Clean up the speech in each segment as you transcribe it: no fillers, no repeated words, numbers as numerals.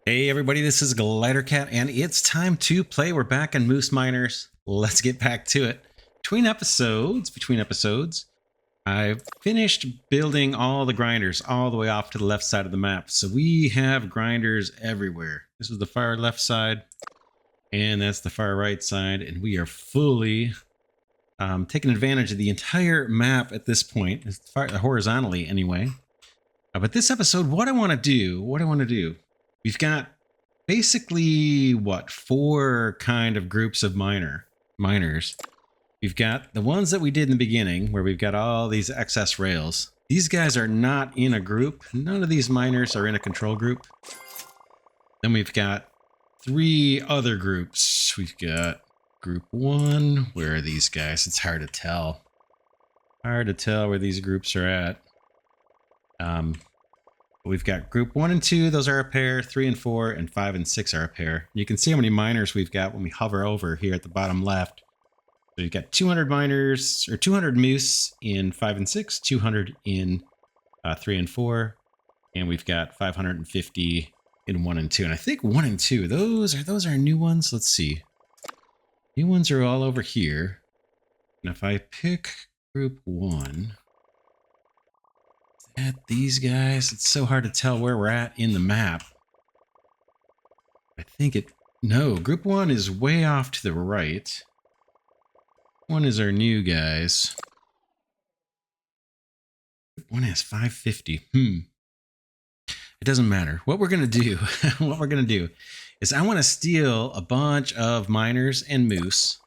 Hey everybody, this is Glidercat, and it's time to play. We're back in Moose Miners. Let's get back to it. Between episodes, I finished building all the grinders all the way off to the left side of the map. So we have grinders everywhere. This is the far left side, and that's the far right side, and we are fully taking advantage of the entire map at this point, horizontally anyway. But this episode, what I want to do, we've got basically four kind of groups of miners. We've got the ones that we did in the beginning where we've got all these excess rails. These guys are not in a group. None of these miners are in a control group. Then we've got three other groups. We've got group one. Where are these guys? It's hard to tell. Hard to tell where these groups are at. We've got group 1 and 2, those are a pair, 3 and 4, and 5 and 6 are a pair. You can see how many miners we've got when we hover over here at the bottom left. So you've got 200 miners, or 200 moose in 5 and 6, 200 in 3 and 4, and we've got 550 in 1 and 2. And I think 1 and 2, those are new ones. Let's see. New ones are all over here. And if I pick group 1... at these guys, it's so hard to tell where we're at in the map. I think no, group 1 is way off to the right. One is our new guys. Group 1 has 550. It doesn't matter. What we're gonna do, is I want to steal a bunch of miners and moose.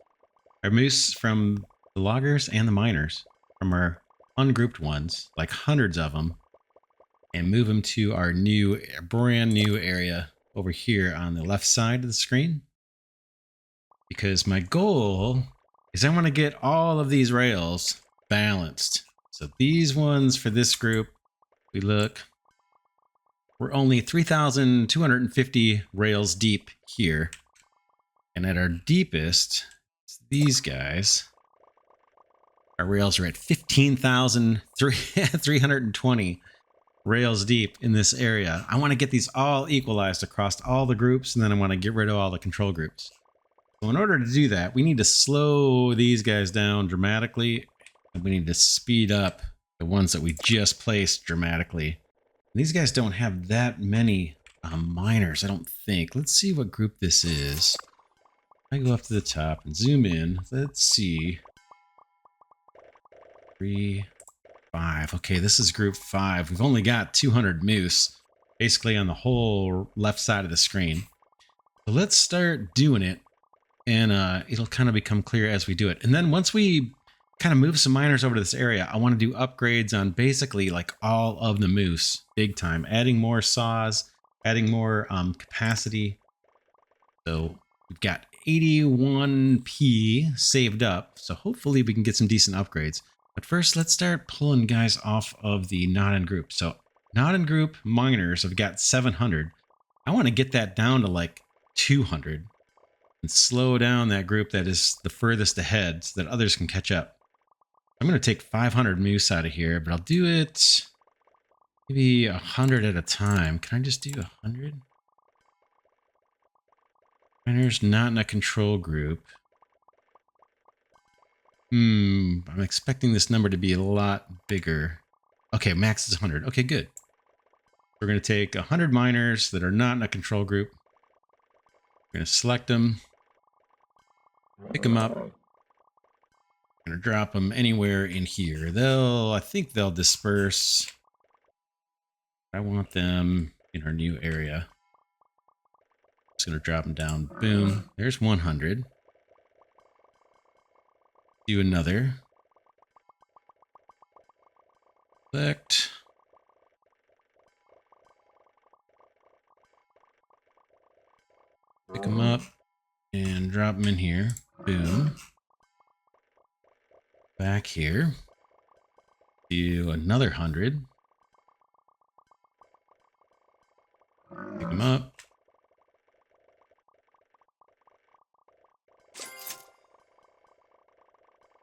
Our moose from the loggers and the miners from our ungrouped ones, like hundreds of them, and move them to our brand new area over here on the left side of the screen. Because my goal is I want to get all of these rails balanced. So these ones for this group, we're only 3,250 rails deep here. And at our deepest, these guys, our rails are at 15,320 rails deep in this area. I want to get these all equalized across all the groups, and then I want to get rid of all the control groups. So in order to do that, we need to slow these guys down dramatically, and we need to speed up the ones that we just placed dramatically. And these guys don't have that many miners, I don't think. Let's see what group this is. I go up to the top and zoom in. Let's see. 3, 5. Okay, this is group 5. We've only got 200 moose, basically on the whole left side of the screen. So let's start doing it, and it'll kind of become clear as we do it. And then once we kind of move some miners over to this area, I want to do upgrades on basically like all of the moose, big time. Adding more saws, adding more capacity. So we've got 81p saved up, so hopefully we can get some decent upgrades. But first, let's start pulling guys off of the not in group. So not in group miners have got 700. I want to get that down to like 200 and slow down that group that is the furthest ahead so that others can catch up. I'm going to take 500 moose out of here, but I'll do it maybe 100 at a time. Can I just do 100? Miners not in a control group. I'm expecting this number to be a lot bigger. Okay, max is 100. Okay, good. We're going to take 100 miners that are not in a control group. We're going to select them, pick them up. I'm going to drop them anywhere in here. I think they'll disperse. I want them in our new area. Just going to drop them down. Boom. There's 100. Do another. Select. Pick them up and drop them in here. Boom. Back here. Do another 100. Pick them up.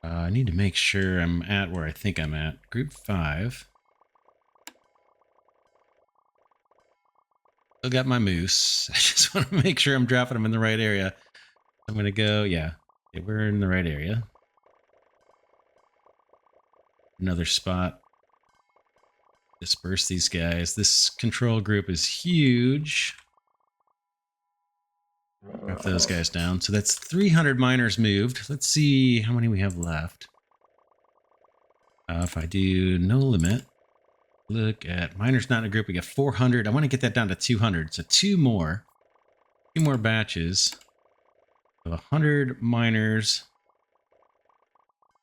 I need to make sure I'm at where I think I'm at. Group 5. Still got my moose. I just want to make sure I'm dropping them in the right area. I'm going to go, yeah. Okay, we're in the right area. Another spot. Disperse these guys. This control group is huge. Drop those guys down. So that's 300 miners moved. Let's see how many we have left. If I do no limit, look at miners not in a group. We got 400. I want to get that down to 200. So two more batches of 100 miners.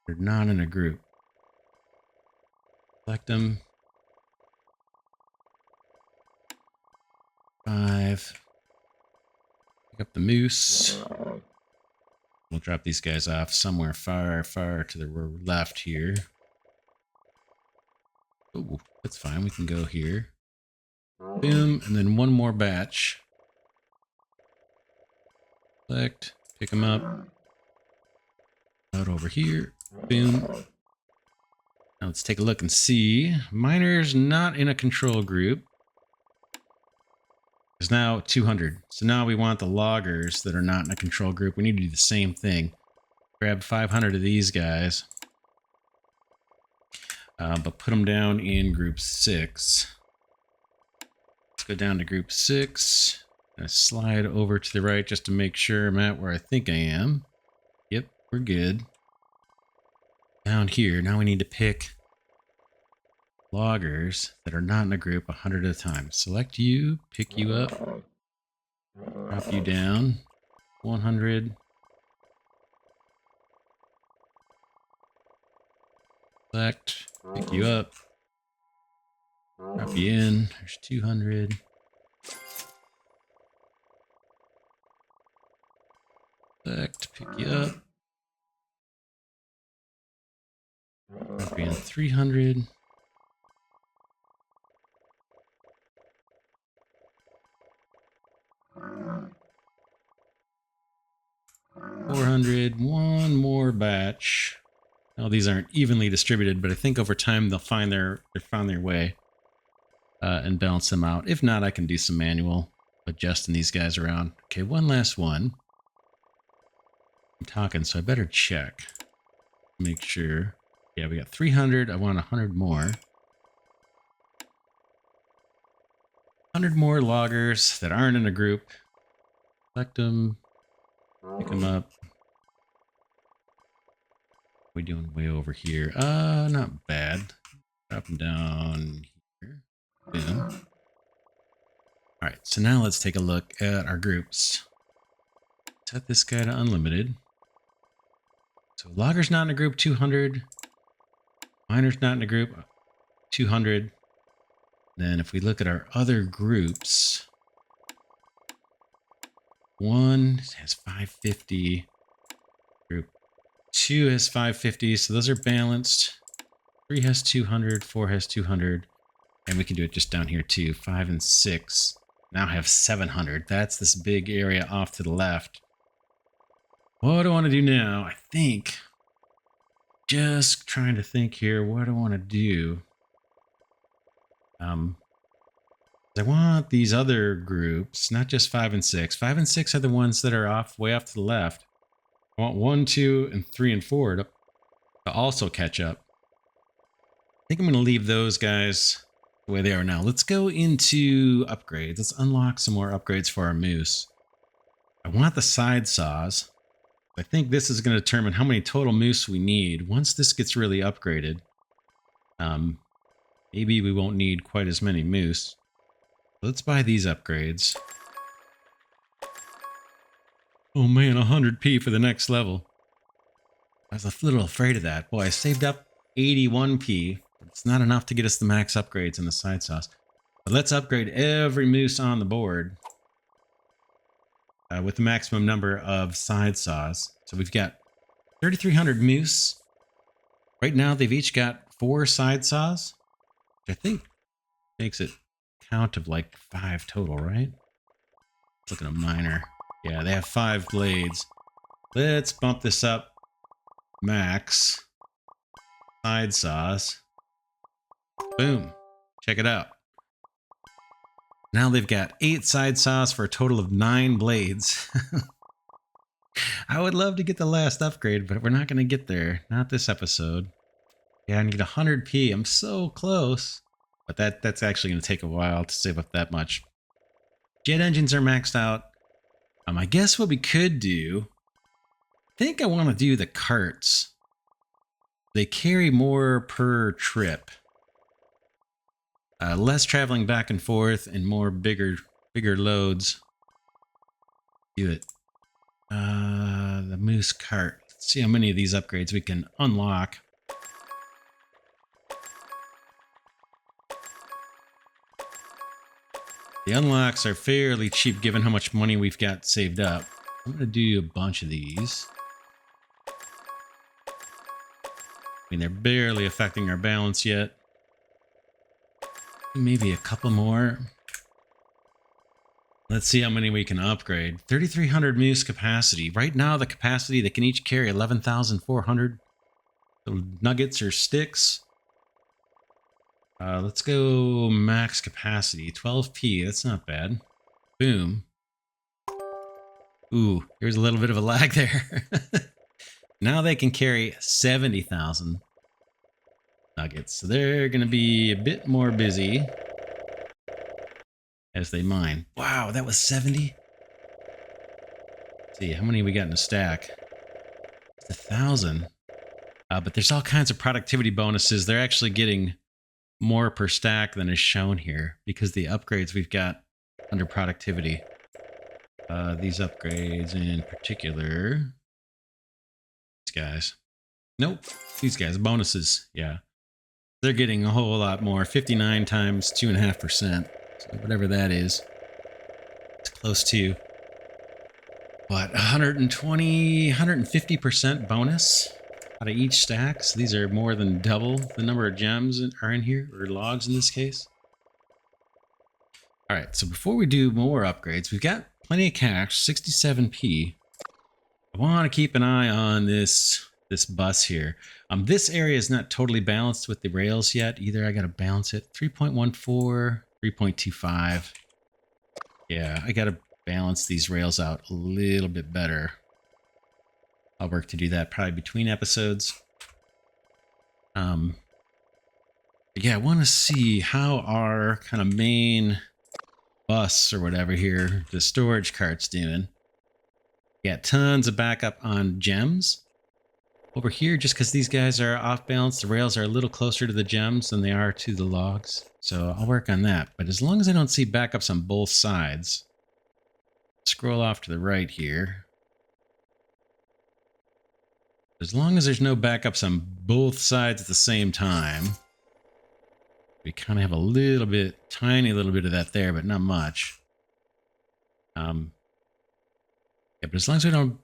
They're not in a group. Select them. 5. Pick up the moose. We'll drop these guys off somewhere far, far to the left here. Oh, that's fine. We can go here. Boom. And then one more batch. Select. Pick them up. Out over here. Boom. Now let's take a look and see. Miners not in a control group. Is now 200. So now we want the loggers that are not in a control group. We need to do the same thing. Grab 500 of these guys. But put them down in group 6. Let's go down to group 6. And slide over to the right just to make sure I'm at where I think I am. Yep, we're good. Down here, now we need to pick loggers that are not in a group 100 at a time. Select you, pick you up, drop you down, 100. Select, pick you up, drop you in, there's 200. Select, pick you up, drop you in 300. 400, one more batch. Now these aren't evenly distributed, but I think over time they'll find their way and balance them out. If not, I can do some manual adjusting these guys around. Okay, one last one. I'm talking, so I better check. Make sure. Yeah, we got 300. I want 100 more. 100 more loggers that aren't in a group. Select them. Pick them up. What are we doing way over here? Not bad. Drop them down here. Boom. All right, so now let's take a look at our groups. Set this guy to unlimited. So loggers not in a group, 200. Miners not in a group, 200. Then if we look at our other groups, 1 has 550. Group 2 has 550, so those are balanced. 3 has 200, 4 has 200. And we can do it just down here too. 5 and 6 now have 700. That's this big area off to the left. What do I want to do now? I think, just trying to think here, what do I want to do? I want these other groups, not just 5 and 6. 5 and 6 are the ones that are way off to the left. I want 1, 2, and 3 and 4 to also catch up. I think I'm going to leave those guys the way they are now. Let's go into upgrades. Let's unlock some more upgrades for our moose. I want the side saws. I think this is going to determine how many total moose we need. Once this gets really upgraded, maybe we won't need quite as many moose. Let's buy these upgrades. Oh man, 100p for the next level. I was a little afraid of that. Boy, I saved up 81p. It's not enough to get us the max upgrades in the side saws. But let's upgrade every moose on the board with the maximum number of side saws. So we've got 3,300 moose. Right now, they've each got 4 side saws, which I think makes it count of like 5 total, right? Let's look at a miner. Yeah, they have 5 blades. Let's bump this up. Max. Side saws. Boom. Check it out. Now they've got 8 side saws for a total of 9 blades. I would love to get the last upgrade, but we're not going to get there. Not this episode. Yeah, I need 100p. I'm so close. But that's actually going to take a while to save up that much. Jet engines are maxed out. I guess what we could do, I think I want to do the carts. They carry more per trip. Less traveling back and forth and more bigger loads. Do it. The moose cart. Let's see how many of these upgrades we can unlock. The unlocks are fairly cheap given how much money we've got saved up. I'm going to do a bunch of these. I mean, they're barely affecting our balance yet. Maybe a couple more. Let's see how many we can upgrade. 3,300 moose capacity. Right now, the capacity, they can each carry 11,400 nuggets or sticks. Let's go max capacity. 12p. That's not bad. Boom. Ooh, here's a little bit of a lag there. Now they can carry 70,000 nuggets. So they're going to be a bit more busy as they mine. Wow, that was 70. Let's see, how many we got in a stack? It's 1,000. But there's all kinds of productivity bonuses. They're actually getting more per stack than is shown here because the upgrades we've got under productivity. These upgrades in particular. These guys. Nope. These guys. Bonuses. Yeah. They're getting a whole lot more. 59 times 2.5%. So whatever that is. It's close to, what, 120, 150% bonus out of each stack. So these are more than double the number of gems are in here, or logs in this case. All right, so before we do more upgrades, we've got plenty of cash, 67p. I want to keep an eye on this bus here. This area is not totally balanced with the rails yet either. I got to balance it. 3.14, 3.25. Yeah, I got to balance these rails out a little bit better. I'll work to do that probably between episodes. Yeah, I want to see how our kind of main bus or whatever here, the storage cart's doing. Got tons of backup on gems. Over here, just because these guys are off balance, the rails are a little closer to the gems than they are to the logs. So I'll work on that. But as long as I don't see backups on both sides, scroll off to the right here. As long as there's no backups on both sides at the same time, we kind of have a little bit, tiny little bit of that there, but not much. Yeah, but as long as we don't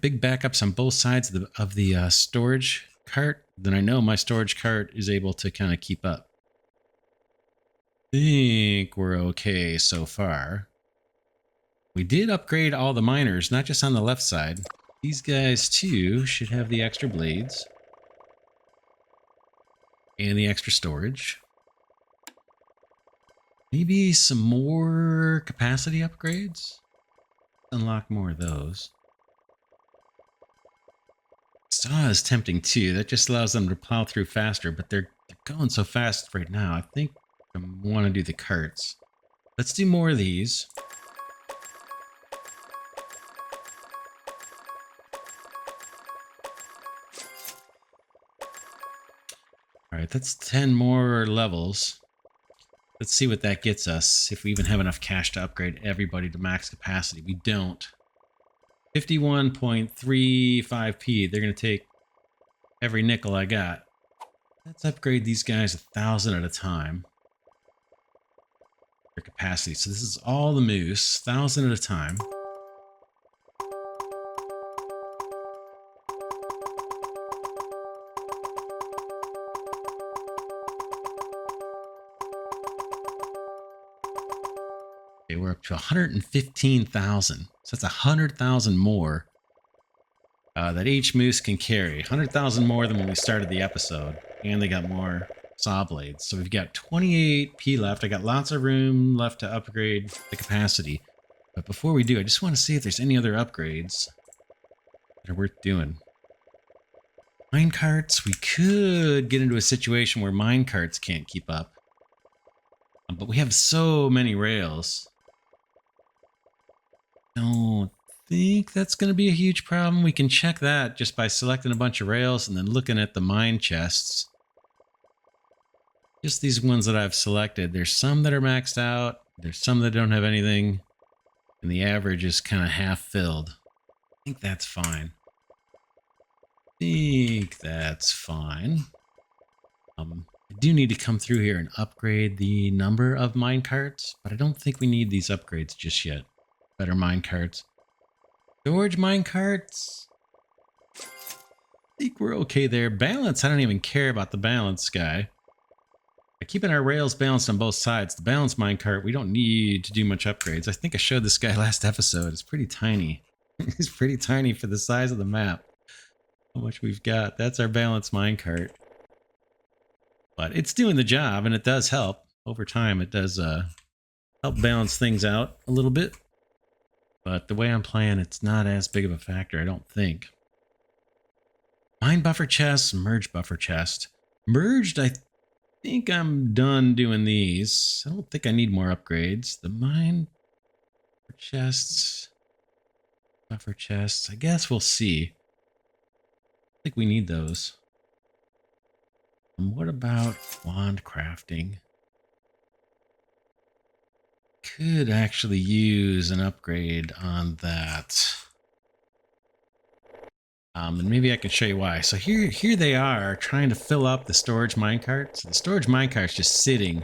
big backups on both sides of the storage cart, then I know my storage cart is able to kind of keep up. Think we're okay so far. We did upgrade all the miners, not just on the left side. These guys too should have the extra blades and the extra storage. Maybe some more capacity upgrades. Unlock more of those. Saw is tempting too. That just allows them to plow through faster, but they're going so fast right now. I think I want to do the carts. Let's do more of these. All right, that's 10 more levels. Let's see what that gets us, if we even have enough cash to upgrade everybody to max capacity. We don't. 51.35p. They're going to take every nickel I got. Let's upgrade these guys 1,000 at a time. Their capacity. So this is all the moose, 1,000 at a time. We're up to 115,000. So that's 100,000 more that each moose can carry. 100,000 more than when we started the episode. And they got more saw blades. So we've got 28p left. I got lots of room left to upgrade the capacity. But before we do, I just want to see if there's any other upgrades that are worth doing. Minecarts, we could get into a situation where minecarts can't keep up. But we have so many rails. Don't think that's going to be a huge problem. We can check that just by selecting a bunch of rails and then looking at the mine chests. Just these ones that I've selected. There's some that are maxed out. There's some that don't have anything. And the average is kind of half filled. I think that's fine. I do need to come through here and upgrade the number of minecarts, but I don't think we need these upgrades just yet. Better minecarts. Storage minecarts. I think we're okay there. Balance, I don't even care about the balance guy. By keeping our rails balanced on both sides, the balance minecart, we don't need to do much upgrades. I think I showed this guy last episode. It's pretty tiny. He's pretty tiny for the size of the map. How much we've got. That's our balance minecart. But it's doing the job, and it does help. Over time, it does help balance things out a little bit. But the way I'm playing, it's not as big of a factor, I don't think. Mine buffer chest, merge buffer chest. Merged, I think I'm done doing these. I don't think I need more upgrades. The mine chests, buffer chests, I guess we'll see. I think we need those. And what about wand crafting? Could actually use an upgrade on that. And maybe I can show you why. So here they are trying to fill up the storage minecart. So the storage minecart's just sitting,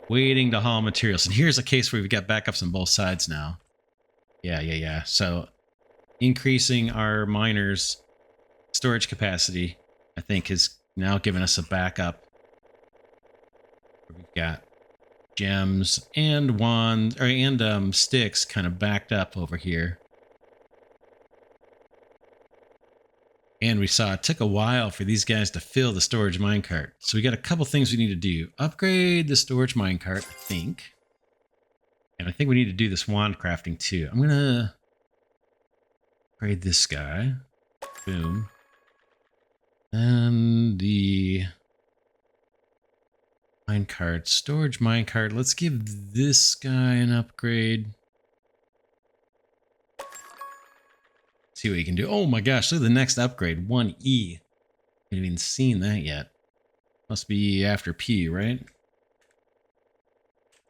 waiting to haul materials. And here's a case where we've got backups on both sides now. Yeah. So increasing our miners' storage capacity, I think, has now given us a backup. We've got gems and wands and sticks kind of backed up over here. And we saw it took a while for these guys to fill the storage minecart. So we got a couple things we need to do. Upgrade the storage minecart, I think. And I think we need to do this wand crafting too. I'm going to upgrade this guy. Boom. And the minecart, storage minecart. Let's give this guy an upgrade. See what you can do. Oh my gosh, look at the next upgrade, 1E. Haven't even seen that yet. Must be after P, right?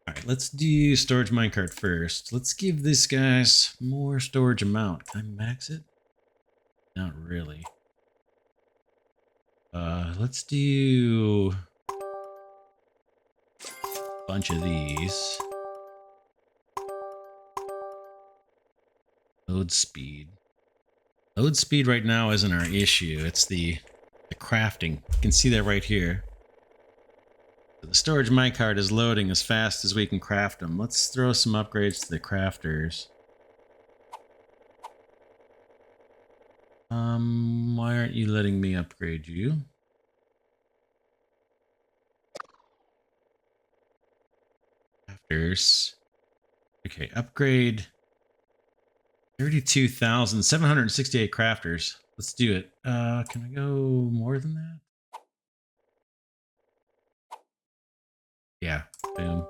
All right, let's do storage minecart first. Let's give this guy more storage amount. Can I max it? Not really. Let's do a bunch of these. Load speed. Load speed right now isn't our issue. It's the crafting. You can see that right here. So the storage minecart is loading as fast as we can craft them. Let's throw some upgrades to the crafters. Why aren't you letting me upgrade you? Crafters. Okay, upgrade 32,768 crafters. Let's do it. Can I go more than that? Yeah, boom.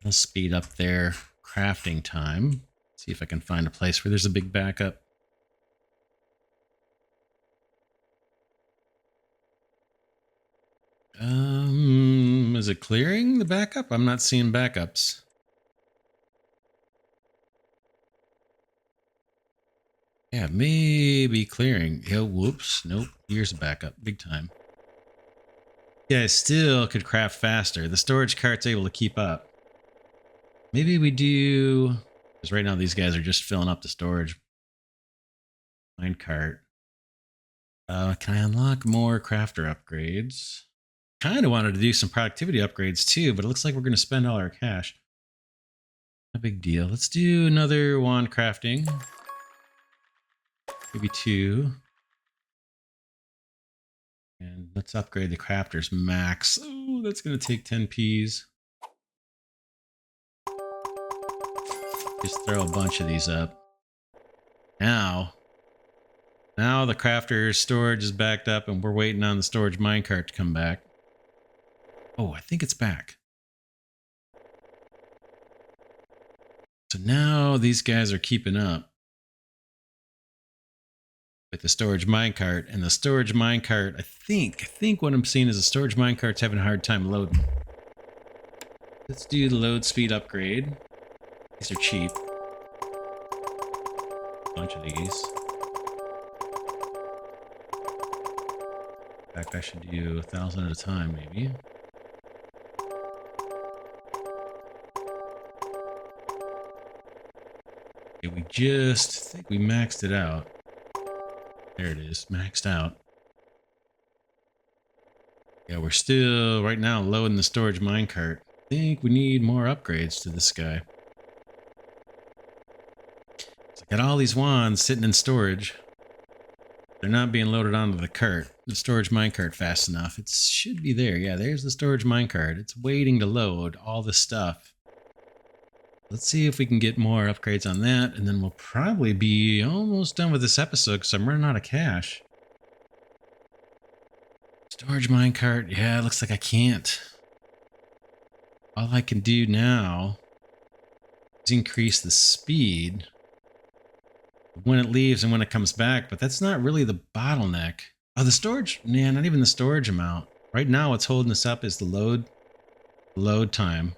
I'll speed up their crafting time. See if I can find a place where there's a big backup. Is it clearing the backup? I'm not seeing backups. Yeah, maybe clearing. Oh, whoops. Nope. Here's a backup. Big time. Yeah, I still could craft faster. The storage cart's able to keep up. Maybe we do... Because right now these guys are just filling up the storage mine cart. Can I unlock more crafter upgrades? Kind of wanted to do some productivity upgrades too, but it looks like we're going to spend all our cash. No big deal. Let's do another wand crafting. Maybe 2. And let's upgrade the crafters max. Oh, that's going to take 10 Ps. Just throw a bunch of these up. Now the crafter's storage is backed up and we're waiting on the storage minecart to come back. Oh, I think it's back. So now these guys are keeping up with the storage minecart, and the storage minecart, I think what I'm seeing is the storage minecart's having a hard time loading. Let's do the load speed upgrade. These are cheap. A bunch of these. In fact, I should do 1,000 at a time, maybe. Okay, I think we maxed it out. There it is, maxed out. Yeah, we're still, right now, loading the storage minecart. I think we need more upgrades to this guy. So I got all these wands sitting in storage. They're not being loaded onto the storage minecart fast enough. It should be there. Yeah, there's the storage minecart. It's waiting to load all the stuff. Let's see if we can get more upgrades on that, and then we'll probably be almost done with this episode because I'm running out of cash. Storage minecart. Yeah, it looks like I can't. All I can do now is increase the speed when it leaves and when it comes back, but that's not really the bottleneck. Oh, the storage, nah, not even the storage amount. Right now what's holding us up is the load time.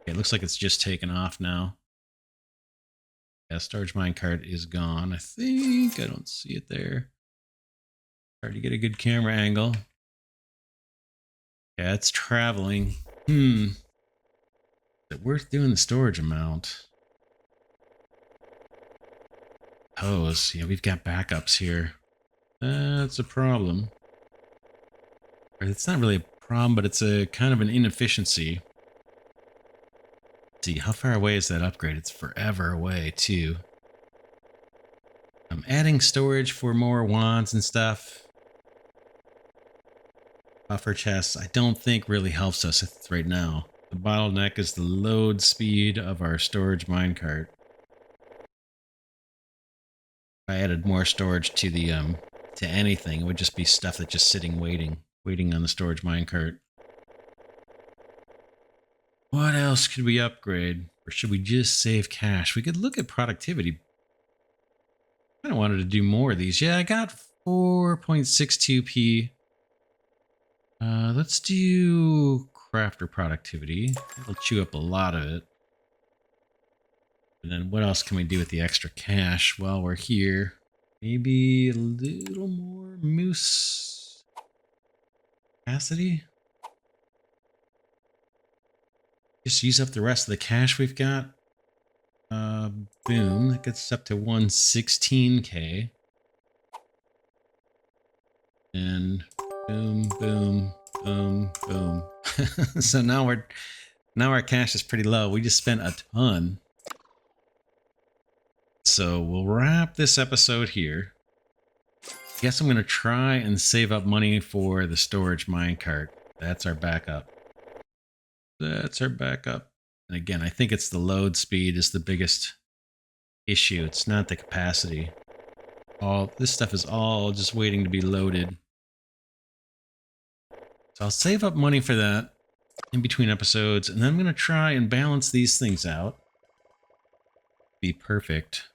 Okay, it looks like it's just taken off now. Yeah, storage minecart is gone. I think I don't see it there. Hard to get a good camera angle. Yeah, it's traveling. Is it worth doing the storage amount? Hose. Yeah, we've got backups here. That's a problem. Or it's not really a problem, but it's a kind of an inefficiency. Let's see, how far away is that upgrade? It's forever away, too. I'm adding storage for more wands and stuff. Buffer chests, I don't think really helps us right now. The bottleneck is the load speed of our storage minecart. If I added more storage to the to anything, it would just be stuff that's just sitting waiting on the storage minecart. What else could we upgrade? Or should we just save cash? We could look at productivity. I kind of wanted to do more of these. Yeah, I got 4.62p. Let's do crafter productivity. That'll chew up a lot of it. And then what else can we do with the extra cash while we're here? Maybe a little more moose capacity? Just use up the rest of the cash we've got. Boom. That gets us up to 116k. And boom, boom, boom, boom. So now our cash is pretty low. We just spent a ton. So we'll wrap this episode here. Guess I'm going to try and save up money for the storage minecart. That's our backup. That's our backup. And again, I think it's the load speed is the biggest issue. It's not the capacity. All this stuff is all just waiting to be loaded. So I'll save up money for that in between episodes, and then I'm going to try and balance these things out. Be perfect.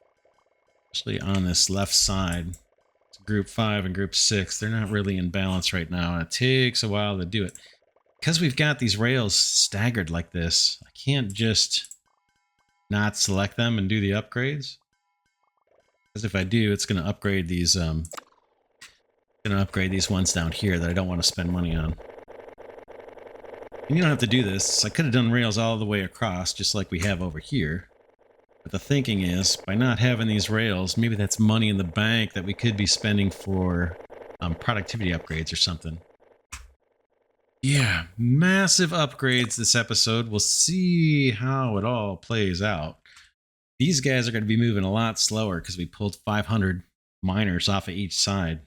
Especially on this left side. It's group 5 and group 6. They're not really in balance right now, and it takes a while to do it. Because we've got these rails staggered like this, I can't just not select them and do the upgrades. Because if I do, it's going to upgrade these ones down here that I don't want to spend money on. And you don't have to do this. I could have done rails all the way across, just like we have over here. But the thinking is, by not having these rails, maybe that's money in the bank that we could be spending for productivity upgrades or something. Yeah, massive upgrades this episode. We'll see how it all plays out. These guys are going to be moving a lot slower because we pulled 500 miners off of each side.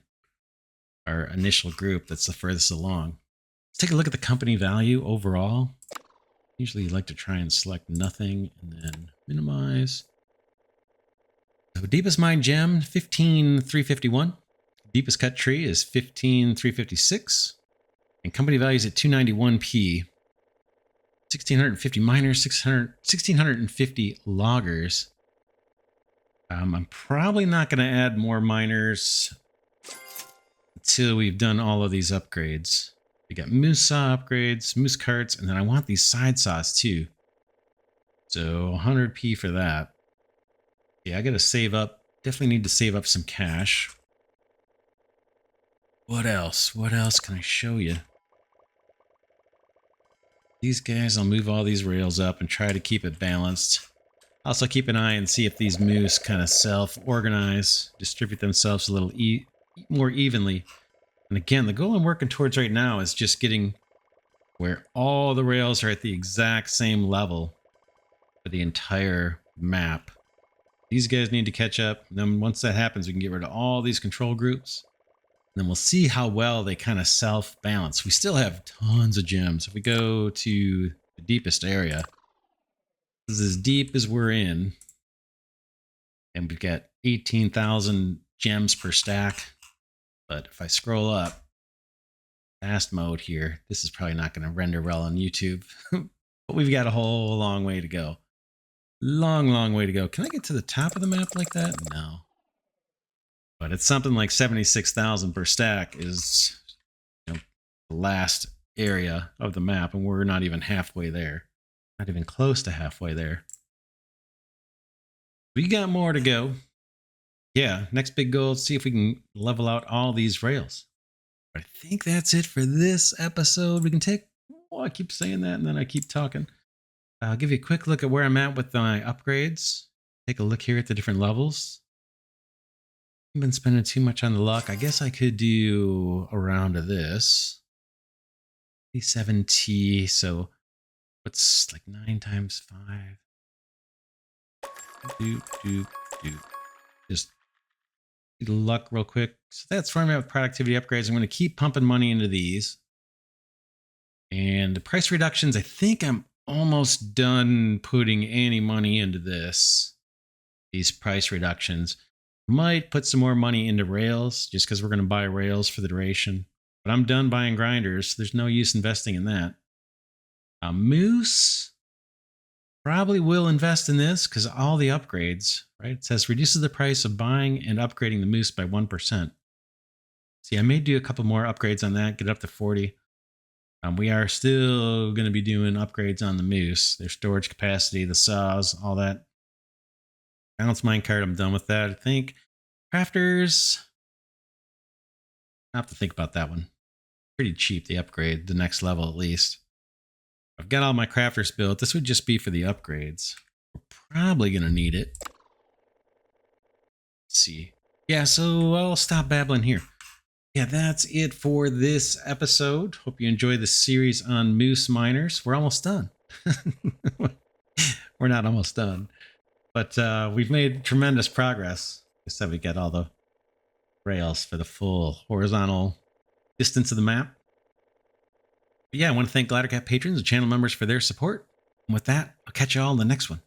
our initial group that's the furthest along. Let's take a look at the company value overall. Usually you like to try and select nothing and then minimize. So deepest mine gem, 15,351. Deepest cut tree is 15,356. And company value is at 291p. 1,650 miners, 1,650 loggers. I'm probably not going to add more miners until we've done all of these upgrades. We got moose saw upgrades, moose carts, and then I want these side saws too. So 100p for that. Yeah, I got to save up. Definitely need to save up some cash. What else? What else can I show you? These guys, I'll move all these rails up and try to keep it balanced. Also keep an eye and see if these moose kind of self-organize, distribute themselves a little more evenly. And again, the goal I'm working towards right now is just getting where all the rails are at the exact same level for the entire map. These guys need to catch up. And then once that happens, we can get rid of all these control groups. And then we'll see how well they kind of self-balance. We still have tons of gems. If we go to the deepest area, this is as deep as we're in. And we've got 18,000 gems per stack. But if I scroll up, fast mode here, this is probably not going to render well on YouTube. But we've got a whole long way to go. Long way to go. Can I get to the top of the map like that? No. But it's something like 76,000 per stack is, you know, the last area of the map, and we're not even halfway there. Not even close to halfway there. We got more to go. Yeah, next big goal is see if we can level out all these rails. But I think that's it for this episode. We can take, oh, I keep saying that and then I keep talking. I'll give you a quick look at where I'm at with my upgrades. Take a look here at the different levels. I've been spending too much on the luck. I guess I could do a round of this. 7T, so what's like 9 times 5? Just need luck real quick. So that's where I'm at with productivity upgrades. I'm going to keep pumping money into these. And the price reductions, I think I'm almost done putting any money into this. These price reductions. Might put some more money into rails just because we're going to buy rails for the duration. But I'm done buying grinders. There's no use investing in that. Moose. Probably will invest in this because all the upgrades, right? It says reduces the price of buying and upgrading the moose by 1%. See, I may do a couple more upgrades on that, get up to 40. We are still going to be doing upgrades on the moose, their storage capacity, the saws, all that. Balance minecart, I'm done with that. I think crafters, I have to think about that one. Pretty cheap, the upgrade, the next level at least. I've got all my crafters built. This would just be for the upgrades. We're probably going to need it. Let's see. Yeah, so I'll stop babbling here. Yeah, that's it for this episode. Hope you enjoyed the series on moose miners. We're almost done. We're not almost done. But we've made tremendous progress. Like I said, we got all the rails for the full horizontal distance of the map. But yeah, I want to thank Glidercat patrons and channel members for their support. And with that, I'll catch you all in the next one.